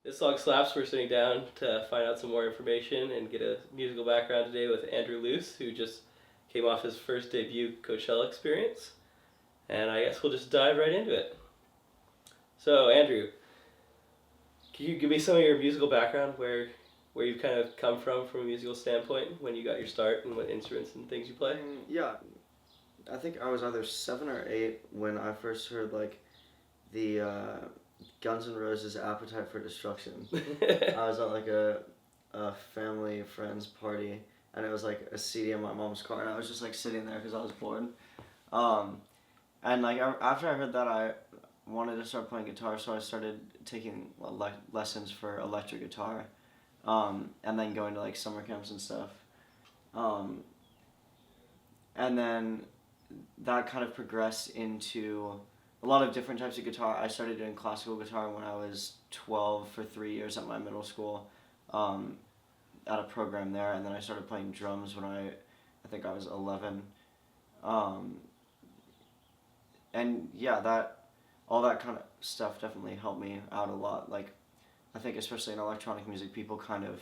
This song slaps. We're sitting down to find out some more information and get a musical background today with Andrew Luce, who just came off his first debut Coachella experience. And I guess we'll just dive right into it. So, Andrew, can you give me some of your musical background, where you've kind of come from a musical standpoint, when you got your start and what instruments and things you play? Yeah, I think I was either 7 or 8 when I first heard like the Guns N' Roses "Appetite for Destruction." I was at like a family friends party, and it was like a CD in my mom's car, and I was just like sitting there because I was bored. And like after I heard that, I wanted to start playing guitar, so I started taking lessons for electric guitar, and then going to like summer camps and stuff. And then that kind of progressed into a lot of different types of guitar. I started doing classical guitar when I was 12 for 3 years at my middle school, at a program there, and then I started playing drums when I think I was 11. And yeah, all that kind of stuff definitely helped me out a lot. Like, I think especially in electronic music, people kind of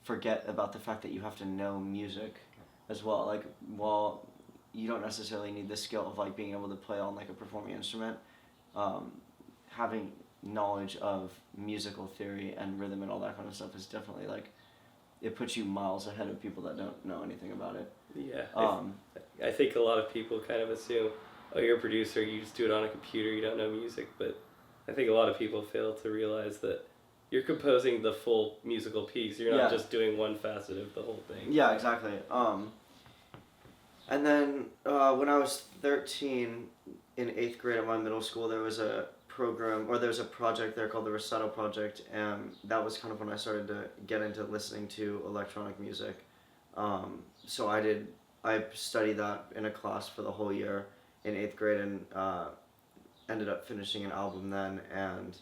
forget about the fact that you have to know music as well. Like, while you don't necessarily need the skill of like being able to play on like a performing instrument, having knowledge of musical theory and rhythm and all that kind of stuff is definitely like, it puts you miles ahead of people that don't know anything about it. Yeah, I think a lot of people kind of assume, oh, you're a producer, you just do it on a computer, you don't know music, but I think a lot of people fail to realize that you're composing the full musical piece. You're not just doing one facet of the whole thing. Yeah, exactly. And then when I was 13, in 8th grade at my middle school, there was a project there called the Recital Project, and that was kind of when I started to get into listening to electronic music. So I studied that in a class for the whole year in 8th grade, and ended up finishing an album then, and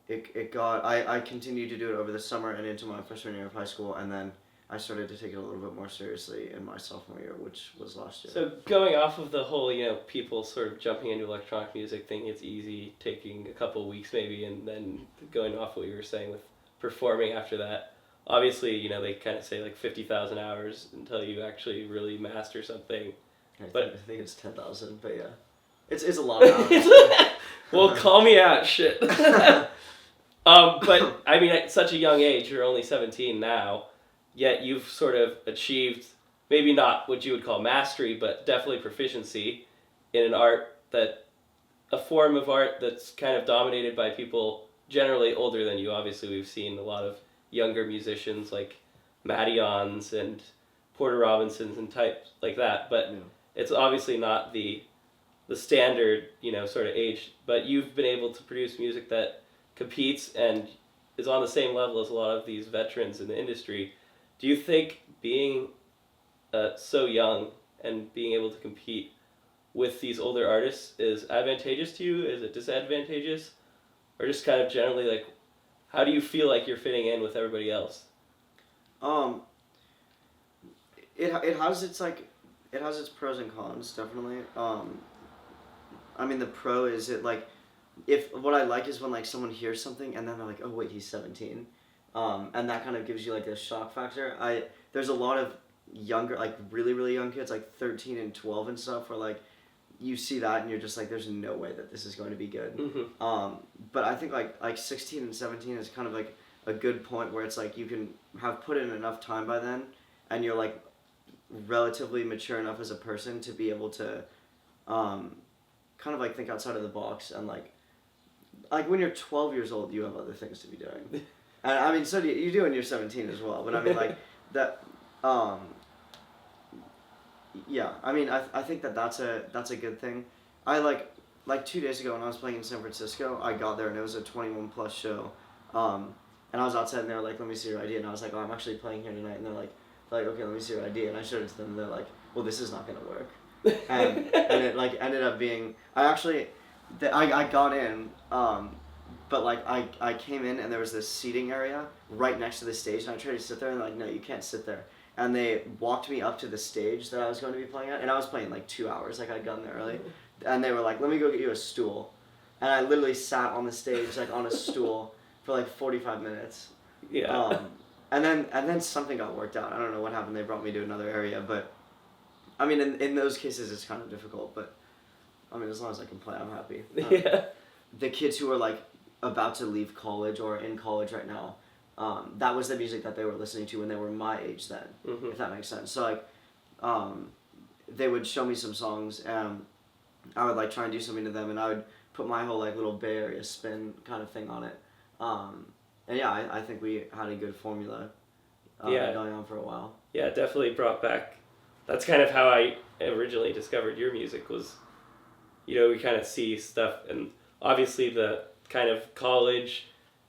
I continued to do it over the summer and into my freshman year of high school, and then I started to take it a little bit more seriously in my sophomore year, which was last year. So going off of the whole, people sort of jumping into electronic music thing, it's easy, taking a couple weeks maybe, and then going off what you were saying with performing after that. Obviously, they kind of say like 50,000 hours until you actually really master something. I think it's 10,000, but yeah. It's a lot of hours. Well, call me out, shit. But, I mean, at such a young age, you're only 17 now, yet you've sort of achieved, maybe not what you would call mastery, but definitely proficiency in a form of art that's kind of dominated by people generally older than you. Obviously, we've seen a lot of younger musicians like Maddions and Porter Robinsons and types like that, but it's obviously not the standard, sort of age, but you've been able to produce music that competes and is on the same level as a lot of these veterans in the industry. Do you think being so young and being able to compete with these older artists is advantageous to you? Is it disadvantageous? Or just kind of generally, like, how do you feel like you're fitting in with everybody else? It has its pros and cons, definitely. I mean, the pro is what I like is when like someone hears something and then they're like, oh wait, he's 17, and that kind of gives you like a shock factor. There's a lot of younger, like really really young kids, like 13 and 12 and stuff, where like you see that and you're just like, there's no way that this is going to be good. Mm-hmm. But I think like 16 and 17 is kind of like a good point where it's like you can have put in enough time by then, and you're like relatively mature enough as a person to be able to kind of like think outside of the box, and like when you're 12 years old, you have other things to be doing. And I mean, so you do when you're 17 as well, but I mean like that, yeah, I mean I think that's a good thing. I like 2 days ago when I was playing in San Francisco, I got there and it was a 21 plus show, and I was outside and they were like, let me see your ID, and I was like, oh, I'm actually playing here tonight, and they're like, okay, let me see your ID, and I showed it to them, and they're like, well, this is not gonna work. and it like ended up being, I got in, but like I came in and there was this seating area right next to the stage, and I tried to sit there and they're like, no, you can't sit there. And they walked me up to the stage that I was going to be playing at, and I was playing like 2 hours, like I'd gotten there early, and they were like, let me go get you a stool, and I literally sat on the stage like on a stool, for like 45 minutes. Yeah. And then something got worked out. I don't know what happened. They brought me to another area, but I mean, in those cases, it's kind of difficult. But I mean, as long as I can play, I'm happy. Yeah. The kids who are like about to leave college or in college right now, that was the music that they were listening to when they were my age then, if that makes sense. So like, they would show me some songs and I would like try and do something to them, and I would put my whole like little Bay Area spin kind of thing on it. And yeah, I think we had a good formula going on for a while. Yeah, it definitely brought back. That's kind of how I originally discovered your music was, we kind of see stuff, and obviously the kind of college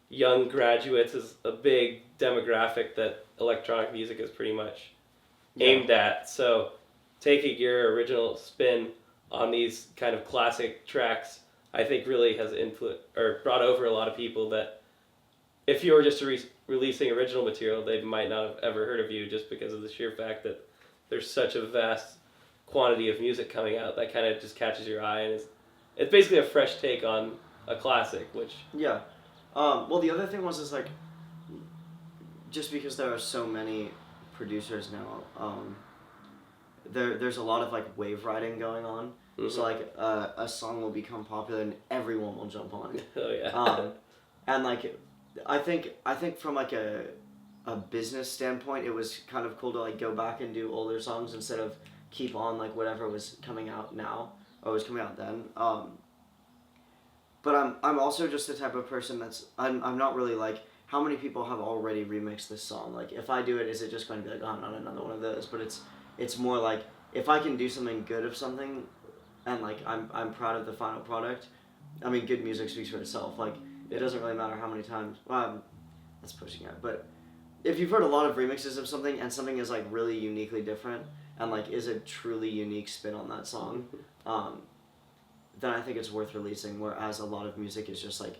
young graduates is a big demographic that electronic music is pretty much aimed at. So taking your original spin on these kind of classic tracks, I think really has brought over a lot of people that if you were just releasing original material, they might not have ever heard of you just because of the sheer fact that there's such a vast quantity of music coming out that kind of just catches your eye, and it's basically a fresh take on a classic, which... Yeah. Well, the other thing was like, just because there are so many producers now, there's a lot of like wave riding going on. Mm-hmm. So like a song will become popular and everyone will jump on it. Oh yeah. And like, I think from like a business standpoint, it was kind of cool to like go back and do older songs instead of keep on like whatever was coming out now or was coming out then. But I'm also just the type of person that's I'm not really like how many people have already remixed this song. Like if I do it, is it just going to be like, oh, not another one of those? But it's more like if I can do something good of something, and like I'm proud of the final product. I mean, good music speaks for itself. Like it doesn't really matter how many times. Well, that's pushing it. But if you've heard a lot of remixes of something and something is like really uniquely different and like is a truly unique spin on that song, then I think it's worth releasing. Whereas a lot of music is just like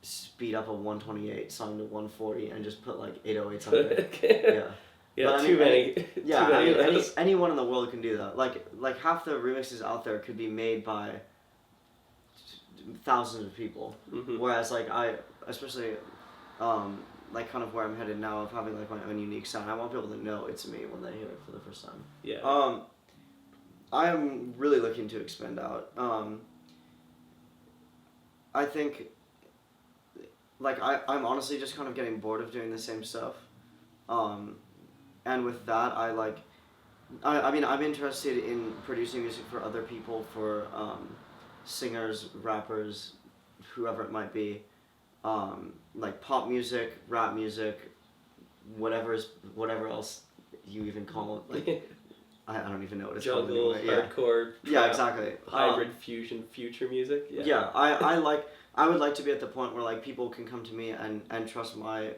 speed up a 128 song to 140 and just put like 808s on it. Yeah. Yeah, but, too many. Yeah, I mean, anyone in the world can do that. Like half the remixes out there could be made by thousands of people. Mm-hmm. Whereas like especially like kind of where I'm headed now of having like my own unique sound, I want people to know it's me when they hear it for the first time. Yeah. I am really looking to expand out. I think like I'm honestly just kind of getting bored of doing the same stuff. And with that, I mean, I'm interested in producing music for other people, for singers, rappers, whoever it might be, like pop music, rap music, whatever else you even call it. Like, I don't even know what it's called. Jungle, hardcore, yeah, exactly. Hybrid fusion, future music. Yeah. Yeah, I would like to be at the point where like people can come to me and trust my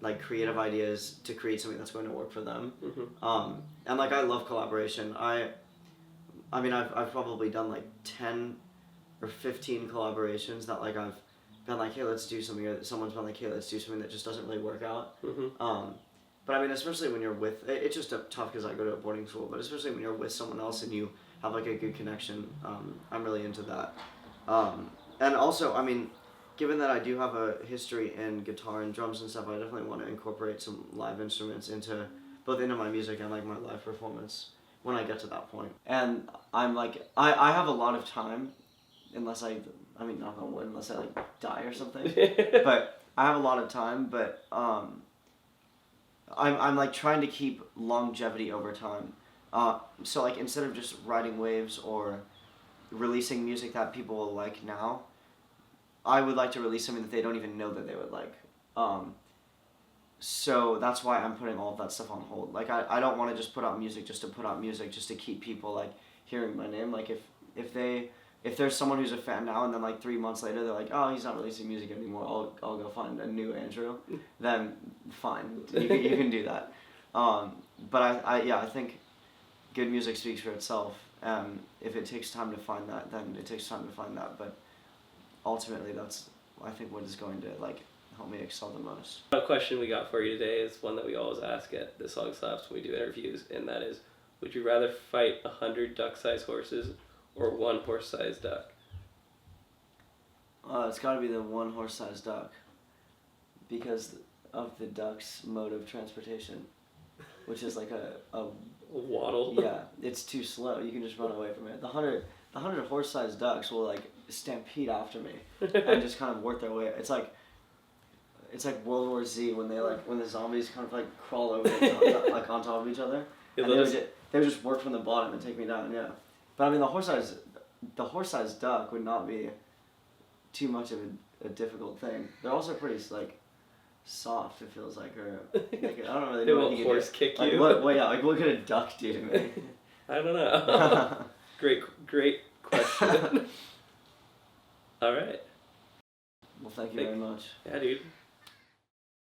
like creative ideas to create something that's going to work for them. Mm-hmm. And like I love collaboration. I mean I've probably done like 10 or 15 collaborations that like I've been like, hey, let's do something, or someone's been like, hey, let's do something that just doesn't really work out. Mm-hmm. But I mean, especially when you're with, it's just tough because I go to a boarding school, but especially when you're with someone else and you have like a good connection, I'm really into that. And also, I mean, given that I do have a history in guitar and drums and stuff, I definitely want to incorporate some live instruments into my music and like my live performance when I get to that point. And I'm like, I have a lot of time, unless I mean, knock on wood, unless I like die or something. But I have a lot of time, but I'm like trying to keep longevity over time. So like instead of just riding waves or releasing music that people will like now, I would like to release something that they don't even know that they would like. So that's why I'm putting all of that stuff on hold. Like I don't want to just put out music just to put out music, just to keep people like hearing my name. Like if there's someone who's a fan now and then like 3 months later they're like, oh, he's not releasing music anymore, I'll go find a new Andrew, then fine, you can do that. But I think good music speaks for itself. If it takes time to find that, then it takes time to find that. But ultimately, that's I think what is going to like help me excel the most. A question we got for you today is one that we always ask at the Song Slaps when we do interviews, and that is, would you rather fight 100 duck-sized horses or 1 horse-sized duck? It's got to be the 1 horse-sized duck. because of the duck's mode of transportation, which is like a Waddle. yeah, it's too slow. You can just run away from it. The 100 horse-sized ducks will like stampede after me and just kind of work their way. It's like World War Z when the zombies kind of like crawl over like on top of each other, Yeah, and they would just work from the bottom and take me down. Yeah, but I mean the horse-sized duck would not be too much of a difficult thing. They're also pretty like soft. It feels like, or like, I don't really They know won't what you force do. kick Like, you. what could a duck do to me? I don't know. Great question. All right. Well, thank you very much. Yeah, dude.